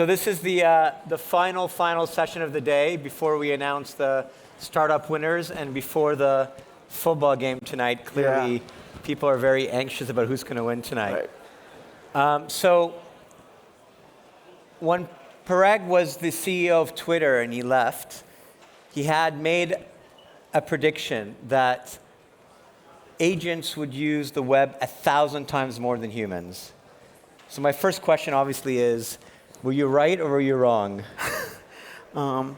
So this is the final session of the day before we announce the startup winners and before the football game tonight. Clearly, people are very anxious about who's going to win tonight. Right. So when Parag was the CEO of Twitter and he left, he had made a prediction that agents would use the web 1,000 times more than humans. So my first question obviously is, were you right or were you wrong?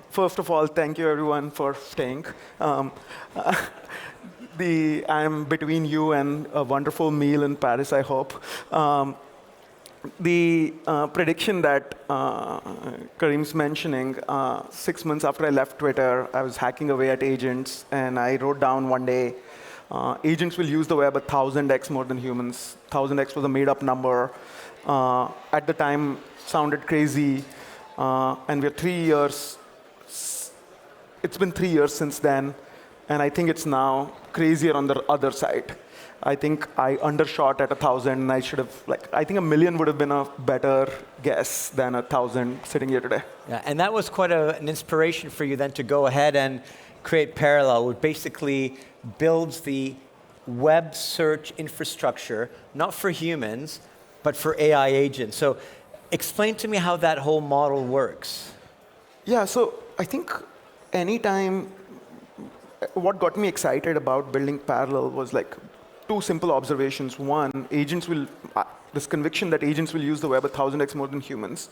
First of all, thank you everyone for staying. I'm between you and a wonderful meal in Paris, I hope. The prediction that Kareem's mentioning, 6 months after I left Twitter, I was hacking away at agents, and I wrote down one day, agents will use the web 1,000x more than humans. 1,000x was a made-up number. At the time, sounded crazy, and we're 3 years. It's been 3 years since then, and I think it's now crazier on the other side. I think I undershot at 1,000, and I should have, I think 1 million would have been a better guess than 1,000 sitting here today. Yeah, and that was quite an inspiration for you then to go ahead and create Parallel, which basically builds the web search infrastructure, not for humans, but for AI agents. So explain to me how that whole model works. Yeah, so I think anytime, what got me excited about building Parallel was two simple observations. One, this conviction that agents will use the web 1,000x more than humans.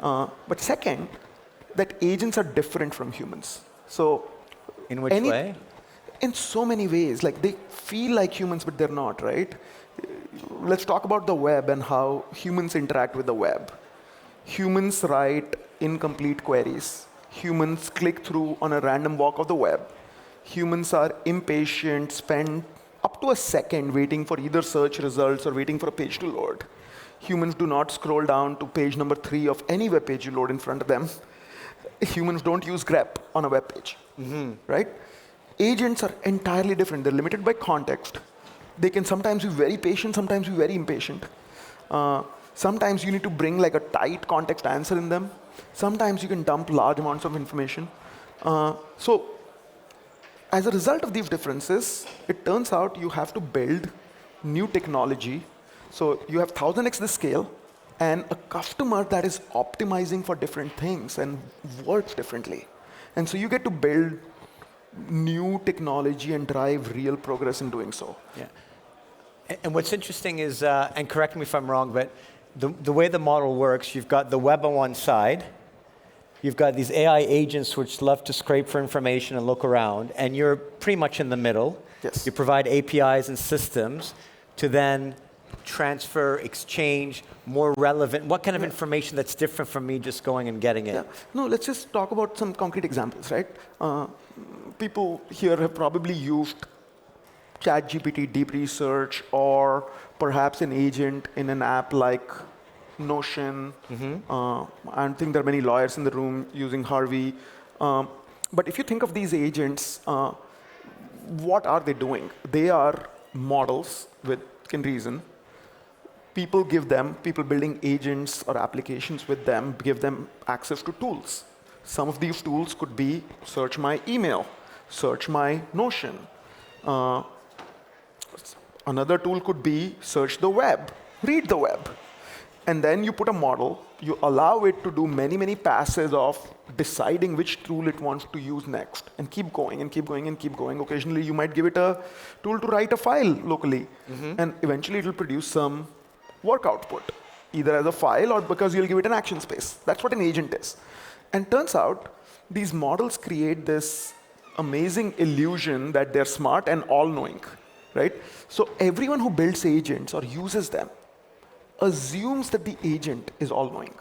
But second, that agents are different from humans. So in which way? In so many ways. They feel like humans, but they're not, right? Let's talk about the web and how humans interact with the web. Humans write incomplete queries. Humans click through on a random walk of the web. Humans are impatient, spend up to a second waiting for either search results or waiting for a page to load. Humans do not scroll down to page number 3 of any web page you load in front of them. Humans don't use grep on a web page, right? Agents are entirely different. They're limited by context. They can sometimes be very patient, sometimes be very impatient. Sometimes you need to bring a tight context answer in them. Sometimes you can dump large amounts of information. So as a result of these differences, it turns out you have to build new technology. So you have 1,000x the scale and a customer that is optimizing for different things and works differently. And so you get to build new technology and drive real progress in doing so. Yeah. And what's interesting is, and correct me if I'm wrong, but the way the model works, you've got the web on one side, you've got these AI agents which love to scrape for information and look around, and you're pretty much in the middle. Yes. You provide APIs and systems to then transfer, exchange, more relevant. What kind of information that's different from me just going and getting it? Yeah. No, let's just talk about some concrete examples, right? People here have probably used ChatGPT deep research or perhaps an agent in an app like Notion. I think there are many lawyers in the room using Harvey. But if you think of these agents, what are they doing? They are models within reason. People building agents or applications with them, give them access to tools. Some of these tools could be search my email, search my Notion. Another tool could be search the web, read the web. And then you put a model, you allow it to do many, many passes of deciding which tool it wants to use next, and keep going and keep going and keep going. Occasionally, you might give it a tool to write a file locally, and eventually it'll produce some work output, either as a file or because you'll give it an action space. That's what an agent is. And turns out, these models create this amazing illusion that they're smart and all-knowing, right? So everyone who builds agents or uses them assumes that the agent is all-knowing.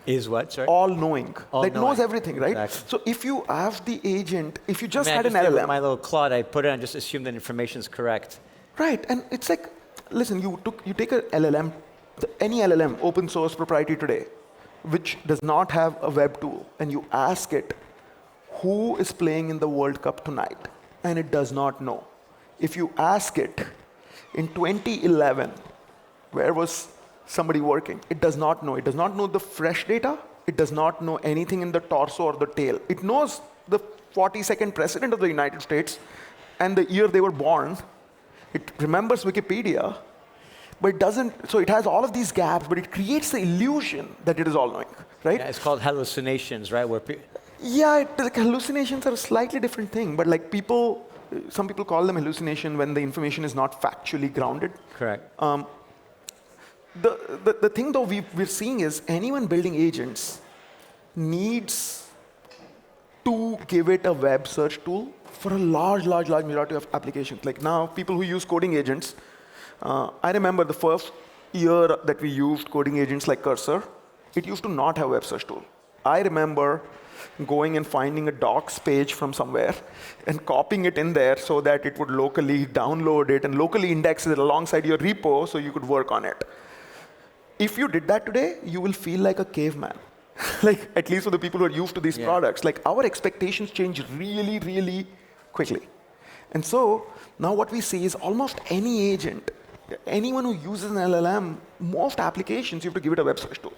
Is what, sorry? All-knowing. That knows everything, right? Exactly. So if you have the agent, if you just I had an did with LLM. my little Claude, I put it and just assume that information is correct. Right, and it's listen, you take a LLM, any LLM, open source, proprietary today, which does not have a web tool, and you ask it, who is playing in the World Cup tonight? And it does not know. If you ask it, in 2011, where was somebody working? It does not know. It does not know the fresh data, It does not know anything in the torso or the tail. It knows the 42nd president of the United States and the year they were born. It remembers Wikipedia, but it doesn't. So it has all of these gaps, but it creates the illusion that it is all-knowing, right? Yeah, it's called hallucinations, right? Yeah, like hallucinations are a slightly different thing, but like some people call them hallucination when the information is not factually grounded. Correct. The thing though we're seeing is anyone building agents needs to give it a web search tool for a large majority of applications. Like now, people who use coding agents, I remember the first year that we used coding agents like Cursor, it used to not have web search tool. I remember going and finding a docs page from somewhere and copying it in there so that it would locally download it and locally index it alongside your repo so you could work on it. If you did that today, you will feel like a caveman. Like, at least for the people who are used to these products. Like, our expectations change really quickly. And so, now what we see is almost any agent, anyone who uses an LLM, most applications, you have to give it a web search tool.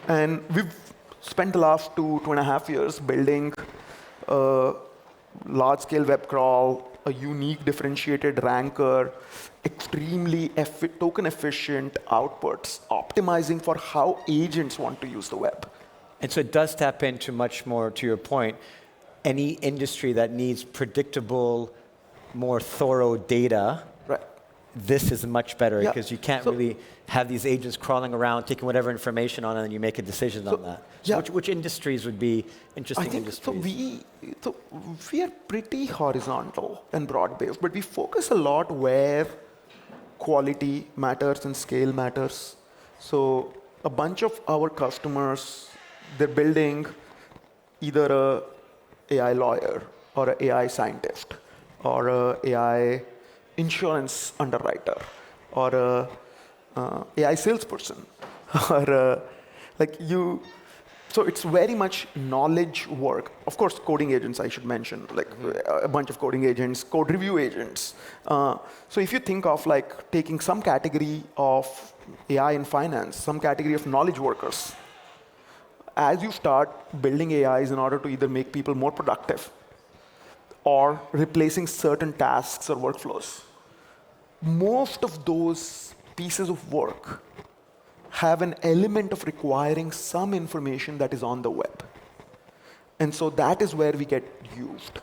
And we've spent the last 2.5 years building a large-scale web crawl, a unique differentiated ranker, extremely token-efficient outputs, optimizing for how agents want to use the web. And so it does tap into much more, to your point, any industry that needs predictable, more thorough data. Right. This is much better because you can't really have these agents crawling around, taking whatever information on it, and you make a decision on that. So which industries would be interesting industries? So we are pretty horizontal and broad-based, but we focus a lot where quality matters and scale matters. So a bunch of our customers, they're building either a AI lawyer or an AI scientist or a AI insurance underwriter or a AI salesperson or so it's very much knowledge work. Of course, coding agents, I should mention, like a bunch of coding agents, code review agents. So if you think of like taking some category of AI in finance, some category of knowledge workers, as you start building AIs in order to either make people more productive or replacing certain tasks or workflows, most of those pieces of work have an element of requiring some information that is on the web. And so that is where we get used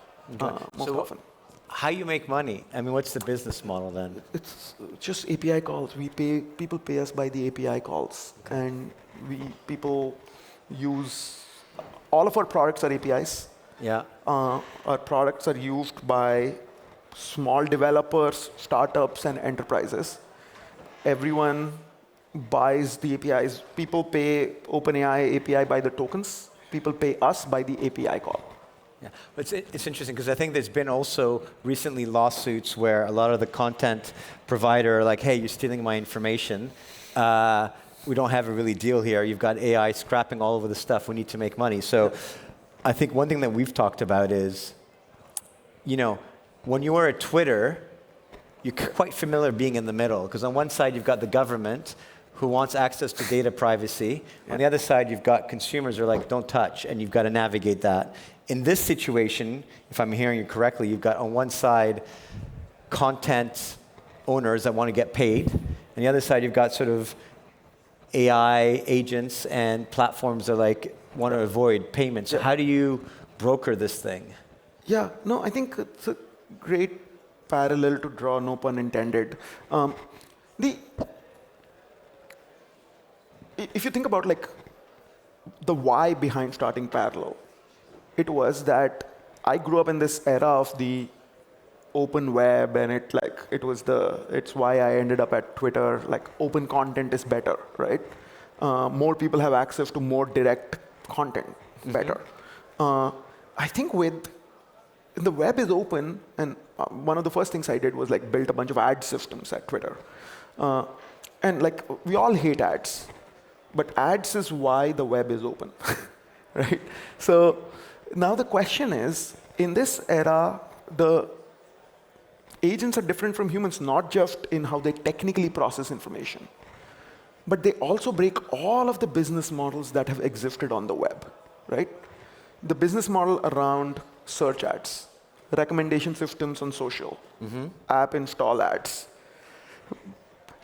most often. How you make money? I mean, what's the business model then? It's just API calls. People pay us by the API calls. Okay. And people use, all of our products are APIs. Yeah. Our products are used by small developers, startups, and enterprises. Everyone buys the APIs. People pay OpenAI API by the tokens. People pay us by the API call. Yeah, but it's interesting because I think there's been also recently lawsuits where a lot of the content provider are like, hey, you're stealing my information. We don't have a really deal here. You've got AI scrapping all over the stuff. We need to make money. So I think one thing that we've talked about is, when you are at Twitter, you're quite familiar being in the middle. Because on one side, you've got the government who wants access to data privacy. Yeah. On the other side, you've got consumers who are like, don't touch, and you've got to navigate that. In this situation, if I'm hearing you correctly, you've got on one side content owners that want to get paid. On the other side, you've got sort of AI agents and platforms that want to avoid payments. So how do you broker this thing? Yeah, no, I think it's a great parallel to draw, no pun intended. If you think about the why behind starting Parallel, it was that I grew up in this era of the open web, and it's why I ended up at Twitter. Open content is better, right? More people have access to more direct content, better. I think the web is open, and one of the first things I did was built a bunch of ad systems at Twitter. And we all hate ads, but ads is why the web is open, right? So now the question is, in this era, the agents are different from humans, not just in how they technically process information, but they also break all of the business models that have existed on the web, right? The business model around search ads, recommendation systems on social, app install ads,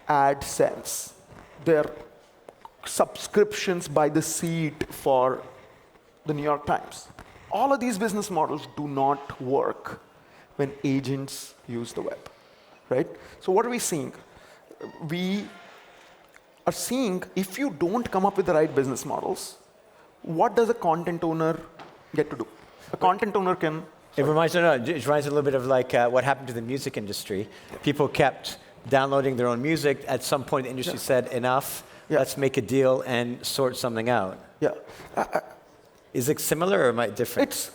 AdSense. They're subscriptions by the seat for the New York Times. All of these business models do not work when agents use the web, right? So what are we seeing? We are seeing if you don't come up with the right business models, what does a content owner get to do? A content owner can... It reminds me a little bit of like what happened to the music industry. People kept downloading their own music. At some point, the industry said, enough, let's make a deal and sort something out. Yeah. Is it similar or am I different? It's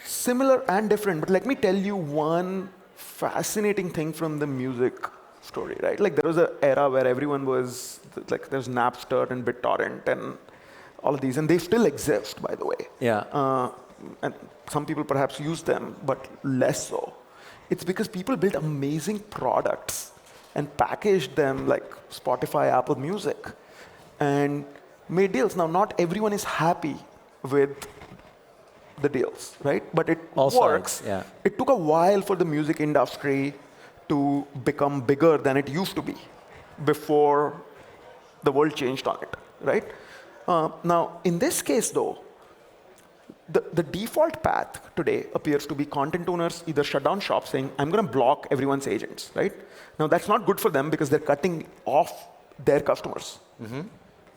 similar and different, but let me tell you one fascinating thing from the music story, right? Like there was an era where everyone was, like there's Napster and BitTorrent and all of these, and they still exist, by the way. Yeah. And some people perhaps use them, but less so. It's because people built amazing products and packaged them like Spotify, Apple Music, and made deals. Now, not everyone is happy with the deals, right? But it works. Sides, yeah. It took a while for the music industry to become bigger than it used to be before the world changed on it, right? Now, in this case, though, the default path today appears to be content owners either shut down shop saying, I'm going to block everyone's agents, right? Now, that's not good for them because they're cutting off their customers.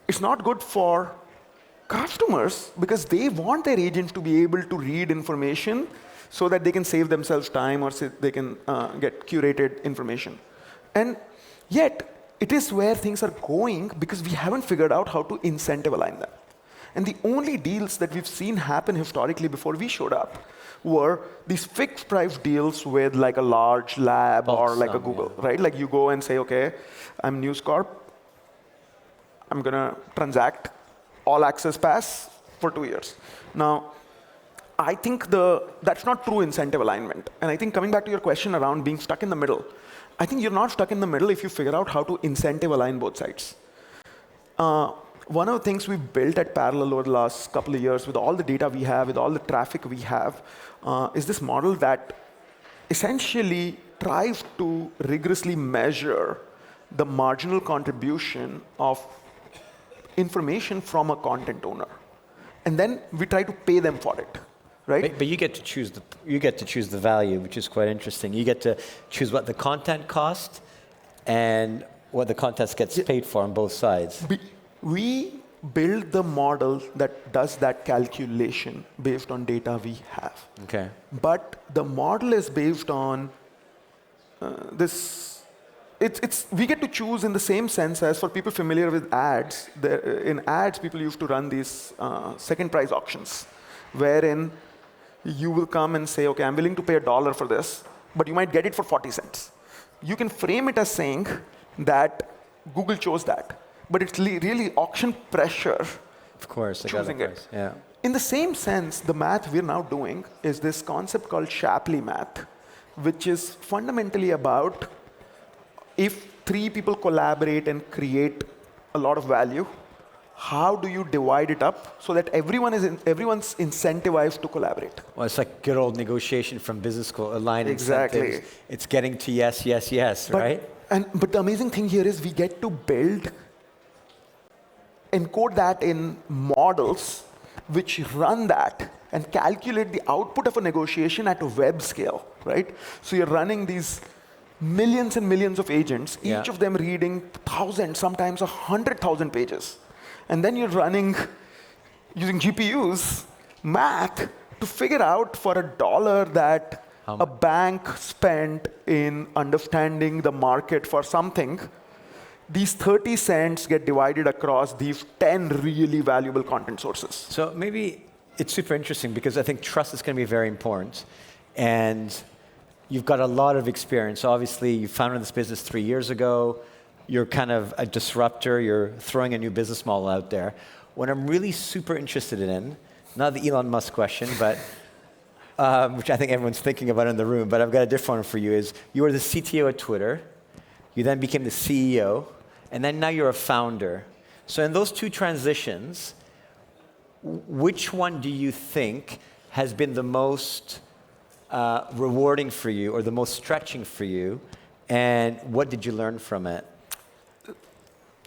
It's not good for customers because they want their agents to be able to read information so that they can save themselves time or they can get curated information. And yet, it is where things are going because we haven't figured out how to incentive align them. And the only deals that we've seen happen historically before we showed up were these fixed price deals with like a large lab or like a Google, right? Like you go and say, okay, I'm News Corp. I'm going to transact all access pass for 2 years. Now, I think that's not true incentive alignment. And I think coming back to your question around being stuck in the middle, I think you're not stuck in the middle if you figure out how to incentive align both sides. One of the things we've built at Parallel over the last couple of years with all the data we have, with all the traffic we have, is this model that essentially tries to rigorously measure the marginal contribution of information from a content owner. And then we try to pay them for it, right? But you get to choose the value, which is quite interesting. You get to choose what the content costs and what the content gets paid for on both sides. We build the model that does that calculation based on data we have. Okay. But the model is based on this. We get to choose in the same sense as for people familiar with ads. In ads, people used to run these second price auctions, wherein you will come and say, okay, I'm willing to pay $1 for this, but you might get it for 40 cents. You can frame it as saying that Google chose that. But it's really auction pressure. Of course, choosing it. Yeah. In the same sense, the math we're now doing is this concept called Shapley math, which is fundamentally about if 3 people collaborate and create a lot of value, how do you divide it up so that everyone's incentivized to collaborate? Well, it's like good old negotiation from business school, align Exactly. incentives. It's getting to yes, yes, yes, right? But the amazing thing here is we get to encode that in models which run that and calculate the output of a negotiation at a web scale, right? So you're running these millions and millions of agents, each of them reading 1,000, sometimes 100,000 pages. And then you're running, using GPUs, math to figure out for $1 that a bank spent in understanding the market for something, these 30 cents get divided across these 10 really valuable content sources. So maybe it's super interesting because I think trust is going to be very important. And you've got a lot of experience. Obviously, you founded this business 3 years ago. You're kind of a disruptor. You're throwing a new business model out there. What I'm really super interested in, not the Elon Musk question, but which I think everyone's thinking about in the room, but I've got a different one for you, is you were the CTO at Twitter. You then became the CEO. and then now you're a founder. So in those two transitions, which one do you think has been the most rewarding for you or the most stretching for you, and what did you learn from it?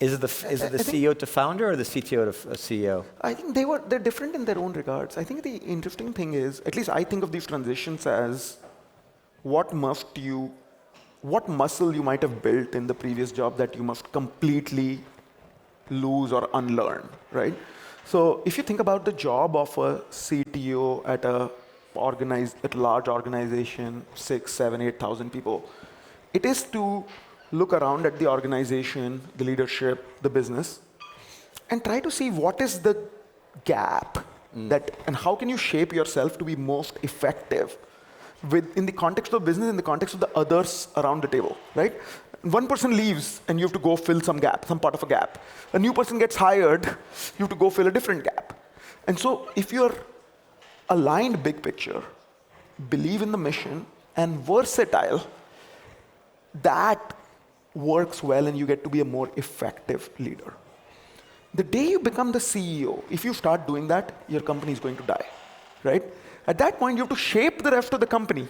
Is it the CEO to founder or the CTO to CEO? I think they're different in their own regards. I think the interesting thing is, at least I think of these transitions as what muscle you might have built in the previous job that you must completely lose or unlearn, right? So if you think about the job of a CTO at a large organization, 6, 7, 8,000 people, it is to look around at the organization, the leadership, the business, and try to see what is the gap and how can you shape yourself to be most effective in the context of business, in the context of the others around the table, right? One person leaves and you have to go fill some gap, some part of a gap. A new person gets hired, you have to go fill a different gap. And so if you're aligned big picture, believe in the mission, and versatile, that works well and you get to be a more effective leader. The day you become the CEO, if you start doing that, your company is going to die, right? At that point, you have to shape the rest of the company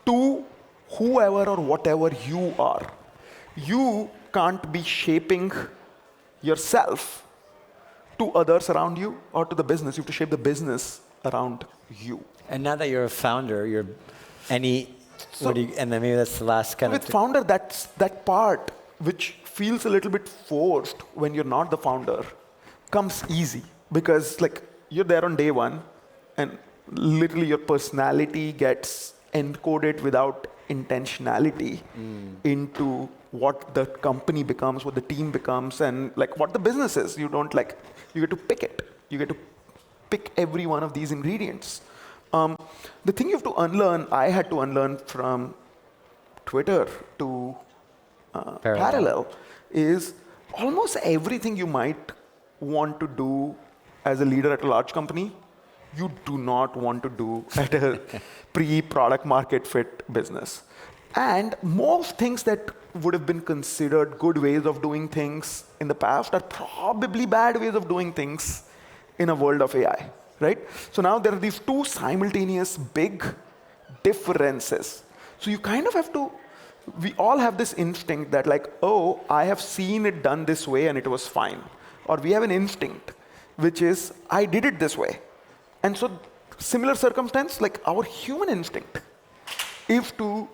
to whoever or whatever you are. You can't be shaping yourself to others around you or to the business. You have to shape the business around you. And now that you're a founder, and then maybe that's the last kind with founder, that's that part which feels a little bit forced when you're not the founder comes easy, because like you're there on day one and literally your personality gets encoded without intentionality into what the company becomes, what the team becomes, and like what the business is. You get to pick it. You get to pick every one of these ingredients. The thing you have to unlearn, I had to unlearn from Twitter to Parallel, is almost everything you might want to do as a leader at a large company, you do not want to do at a pre-product market fit business. And most things that would have been considered good ways of doing things in the past are probably bad ways of doing things in a world of AI. Right? So now there are these two simultaneous big differences. So you kind of have to, we all have this instinct that like, oh, I have seen it done this way and it was fine. Or we have an instinct, which is, I did it this way. And so similar circumstance, like our human instinct is to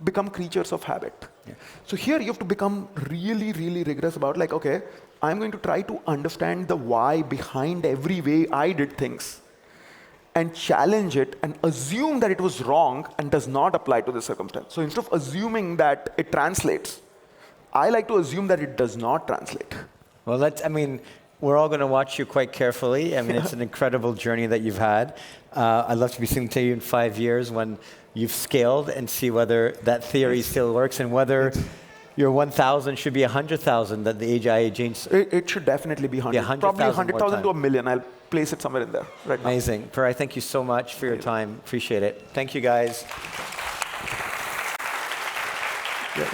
become creatures of habit. Yeah. So here you have to become really, really rigorous about like, okay, I'm going to try to understand the why behind every way I did things and challenge it and assume that it was wrong and does not apply to the circumstance. So instead of assuming that it translates, I like to assume that it does not translate. Well, we're all going to watch you quite carefully. It's an incredible journey that you've had. I'd love to be sitting to you in 5 years when you've scaled and see whether that theory still works and whether your 1,000 should be 100,000 that the AI agents. It should definitely be 100. Probably 100,000 to a million. I'll place it somewhere in there right now. Amazing. Parag, thank you so much for your time. Appreciate it. Thank you, guys. Yeah.